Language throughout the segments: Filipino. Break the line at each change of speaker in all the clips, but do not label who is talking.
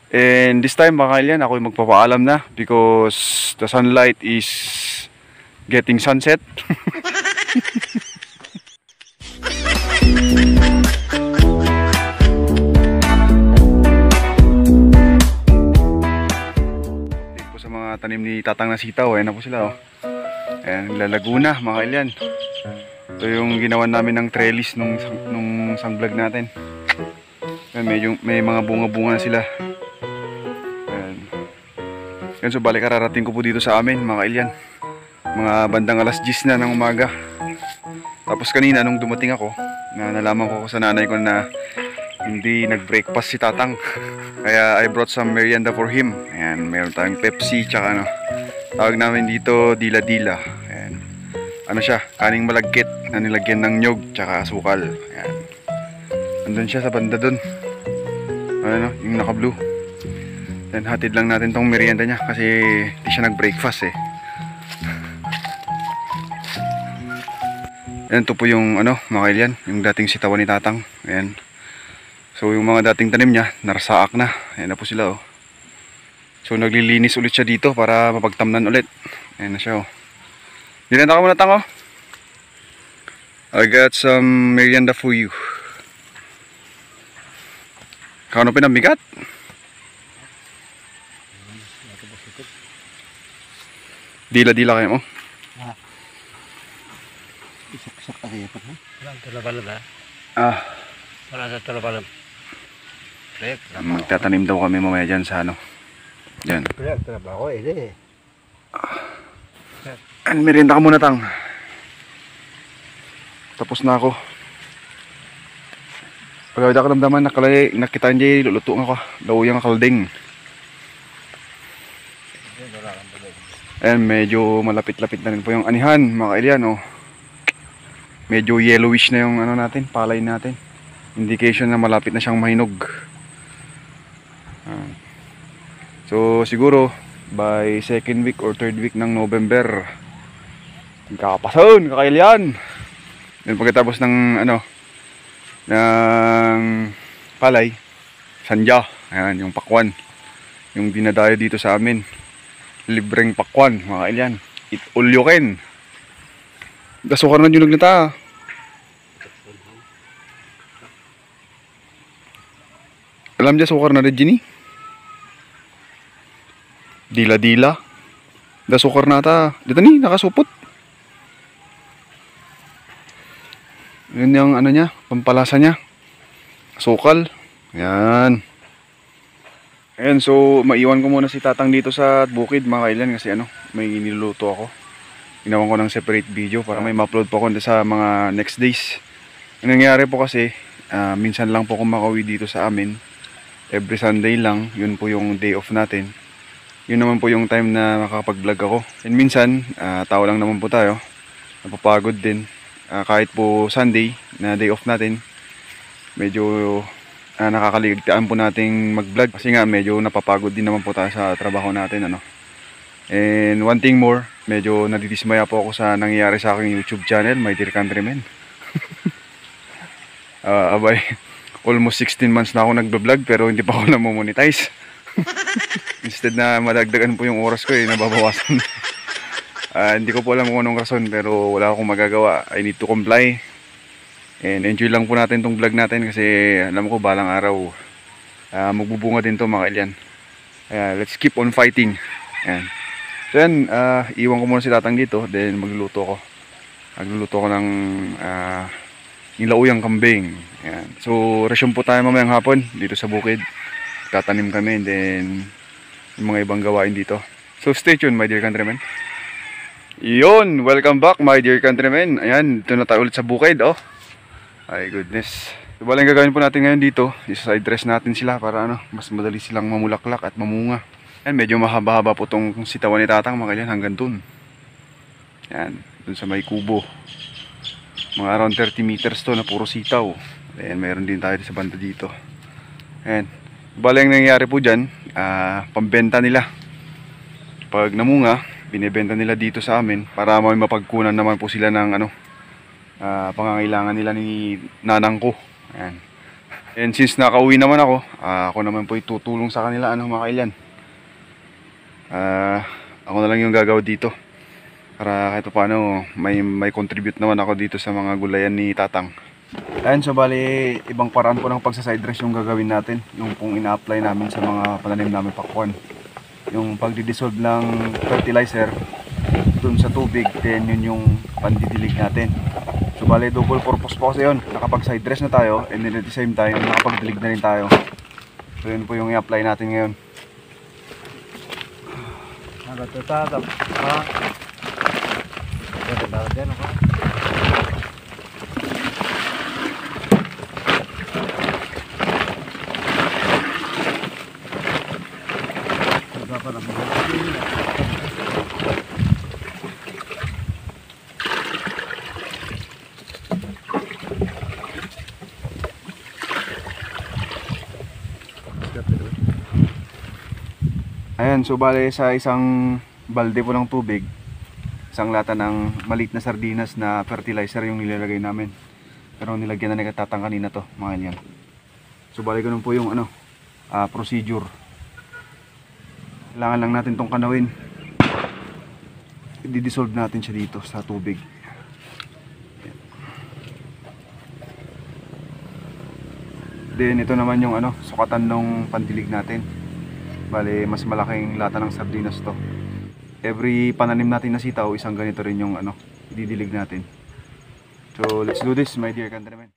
And this time mga kailan, ako yung magpapaalam na because the sunlight is getting sunset. Dito po sa mga tanim ni Tatang na sitaw, ayan na po sila oh. Ayan, lalago na mga kailan. Ito yung ginawa namin ng trellis nung isang vlog natin. Ayan, medyo, may mga bunga-bunga na sila. Yan, so balik kararating ko po dito sa amin mga kailyan. Mga bandang alas 10 na ng umaga. Tapos kanina nung dumating ako, nalaman ko sa nanay ko na hindi nag-breakfast si Tatang. Kaya I brought some merienda for him. Ayan, meron tayong Pepsi tsaka ano, tawag namin dito dila-dila. Ayan. Ano siya, kaning malagkit na nilagyan ng nyog tsaka asukal. Ayan. Andun siya sa banda dun. Ano, yung naka-blue. Then hatid lang natin tong merienda niya kasi hindi siya nag-breakfast eh. Ayan, ito po yung ano, mga kailyan, yung dating sitawan ni Tatang. Ayan. So yung mga dating tanim niya, narasaak na. Ayan na po sila oh. So naglilinis ulit siya dito para mapagtamnan ulit. Ayan na siya oh. Dinanta ka muna Tang oh. I got some merienda for you. Kano pinambigat? Dila-dila kayo mo?
Isak-isak kasi yapat mo.
Walang tulabalab ha?
Ah.
Wala sa tulabalab.
Magtatanim daw kami mamaya dyan sa ano. Dyan.
Trabaho eh.
And merienda ka muna Tang. Tapos na ako. Pag ako damdaman nakitaan dyan, luluto nga ko. Daw yung kalding. Ayan, medyo malapit-lapit na rin po yung anihan mga kailyan oh. Medyo yellowish na yung ano natin, palay natin. Indication na malapit na siyang mahinog. So siguro by second week or third week ng November kakapason kakailyan. Then pagkatapos ng ano ng palay, sandya, ayan yung pakwan. Yung dinadayo dito sa amin. Libreng pakwan mga kailyan. It all you can. Dasukar na yung naglita. Alam dyan sukar na rin Gini. Dila-dila. Dasukar na ta. Dito ni nakasupot. Yun yung ano niya, pampalasa niya. Sukal. Yan. Ayan, so maiwan ko muna si Tatang dito sa bukid mga kailan kasi ano, may niluluto ako. Ginawan ko ng separate video para may ma-upload po ako sa mga next days. Ang nangyari po kasi, minsan lang po ako makauwi dito sa amin. Every Sunday lang, yun po yung day off natin. Yun naman po yung time na makakapag-vlog ako. And minsan, tao lang naman po tayo. Napapagod din. Kahit po Sunday na day off natin, medyo nakakaligtaan po nating mag-vlog kasi nga medyo napapagod din naman po tayo sa trabaho natin ano. And one thing more, medyo nadidismaya po ako sa nangyayari sa aking YouTube channel, My Dear Countrymen. Abay, almost 16 months na ako nagbe-vlog pero hindi pa ako namomonetize. Instead na madagdagan po yung oras ko nababawasan. Hindi ko po alam kung anong rason pero wala akong magagawa. I need to comply. And enjoy lang po natin tong vlog natin kasi alam ko balang araw magbubunga din to mga kailyan. Let's keep on fighting. Ayan. So yan, iwan ko muna si Tatang dito, then magluluto ko. Magluluto ko ng nilauyang kambing. Ayan. So resume po tayo mamayang hapon dito sa bukid. Tatanim kami and then yung mga ibang gawain dito. So stay tuned my dear countrymen. Yun, welcome back my dear countrymen. Ayan, ito na tayo ulit sa bukid oh. Ay goodness. So bala yung gagawin po natin ngayon dito, isa-side dress natin sila para ano, mas madali silang mamulaklak at mamunga. Ayan, medyo mahaba-haba po tong sitawan ni Tatang mga kailan hanggang dun. Ayan, dun sa may kubo. Mga around 30 meters to na puro sitaw. Ayan, meron din tayo sa banda dito. Ayan, bala yung nangyayari po dyan, pambenta nila. Pag namunga, binibenta nila dito sa amin para may mapagkunan naman po sila ng ano, pangangailangan nila ni nanang ko. Ayan. And since nakauwi naman ako, ako naman po itutulong sa kanila, ano mga kailyan. Ako na lang yung gagawa dito. Para kahit paano may contribute naman ako dito sa mga gulayan ni Tatang. Ayan, so bali ibang paraan po ng pagsaside dress yung gagawin natin. Yung pong ina-apply namin sa mga pananim namin pakwan. Yung pagdi-dissolve ng fertilizer dun sa tubig, then yun yung pandidilig natin. So bali double purpose po kasi yun. Nakapag-side dress na tayo, and then at the same time nakapag-dilig na rin tayo. So yun po yung i-apply natin ngayon.
Nagtatapos ha. Ito ba din ako?
Ayan, so bale sa isang balde po ng tubig, isang lata ng maliit na sardinas na fertilizer yung nilalagay namin. Pero nilagyan na ni Tatang kanina to, mga yan. So bale ganun po yung procedure. Kailangan lang natin tong kanawin. I-dissolve natin siya dito sa tubig. Then ito naman yung sukatan ng pandilig natin. Bale, mas malaking lata ng sardinas to. Every pananim natin na sitaw, isang ganito rin yung ididilig natin. So, let's do this, my dear countrymen.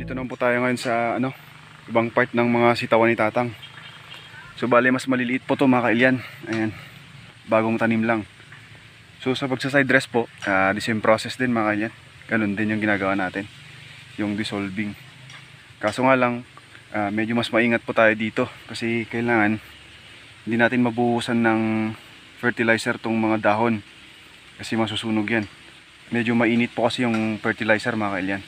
Dito naman po tayo ngayon sa ibang part ng mga sitawan ni Tatang. So bale mas maliliit po to mga kailyan. Ayan, bagong tanim lang. So sa pagsaside dress po, the same process din mga kailyan. Ganun din yung ginagawa natin, yung dissolving. Kaso nga lang, medyo mas maingat po tayo dito kasi kailangan hindi natin mabuhusan ng fertilizer tong mga dahon kasi masusunog yan. Medyo mainit po kasi yung fertilizer mga kailyan.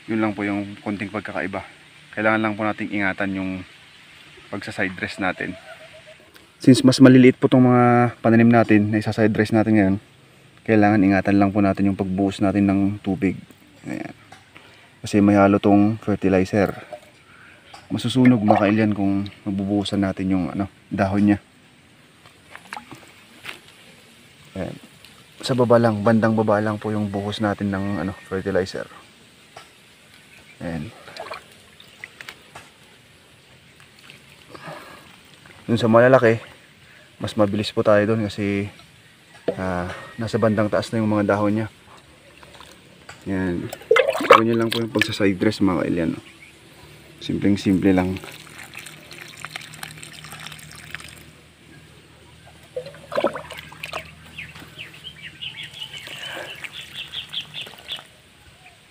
Yun lang po yung konting pagkakaiba. Kailangan lang po nating ingatan yung pagsaside dress natin. Since mas maliliit po itong mga pananim natin na isa-side dress natin ngayon, kailangan ingatan lang po natin yung pagbuhos natin ng tubig. Ayan. Kasi may halo tong fertilizer. Masusunog mga kailyan kung mabubuhusan natin yung dahon niya. Ayan. sa baba lang, bandang baba lang po yung buhos natin ng ano, fertilizer. Ayan. Dun sa malalaki, mas mabilis po tayo doon kasi nasa bandang taas na yung mga dahon niya. Yan. Ganyan lang po yung pagsa side dress mga kailyan. Simpleng simple lang.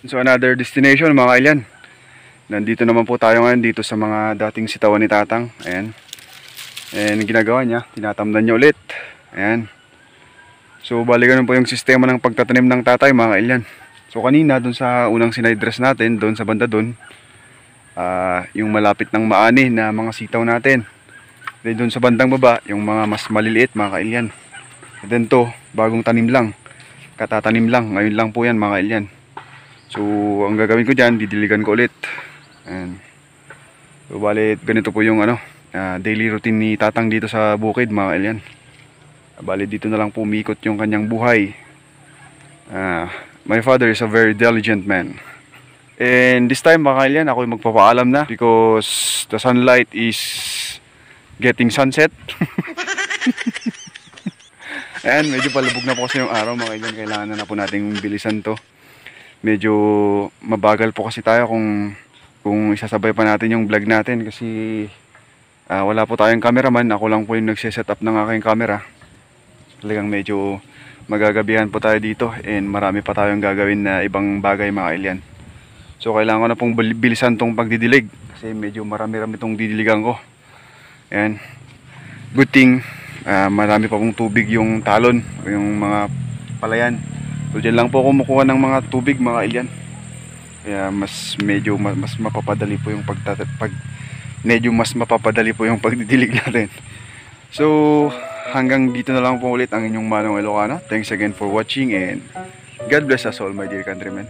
So another destination mga kailyan. Nandito naman po tayo ngayon dito sa mga dating sitawan ni Tatang. Ayan. And ginagawa niya, tinatamnan niya ulit. Ayan. So bali ganun po yung sistema ng pagtatanim ng tatay mga kailyan. So kanina dun sa unang sinidress natin, dun sa banda dun, yung malapit ng maani na mga sitaw natin. Then dun sa bandang baba, yung mga mas maliliit mga kailyan. And then to, bagong tanim lang. Katatanim lang, ngayon lang po yan mga kailyan. So ang gagawin ko dyan, didiligan ko ulit. Ayan. So bali ganito po yung ano, daily routine ni Tatang dito sa bukid mga kailyan. Bali dito na lang po umikot yung kanyang buhay. My father is a very diligent man. And this time mga kailyan, ako yung magpapaalam na because the sunlight is getting sunset. Ayan, medyo palubog na po kasi yung araw mga kailyan. Kailangan na po nating bilisan to. Medyo mabagal po kasi tayo kung isasabay pa natin yung vlog natin kasi wala po tayong cameraman. Ako lang po yung nagsiset up ng aking camera. Talagang medyo magagabihan po tayo dito and marami pa tayong gagawin na ibang bagay mga kailyan. So kailangan ko na pong bilisan tong pagdidilig kasi medyo marami-rami tong didiligan ko. Ayan. Good thing marami pa pong tubig yung talon o yung mga palayan. So dyan lang po kumukuha ng mga tubig mga kailyan. Kaya medyo mapapadali po yung mapapadali po yung pagdidilig natin. So hanggang dito na lang po ulit ang inyong Manong Ilocano. Thanks again for watching and God bless us all my dear countrymen.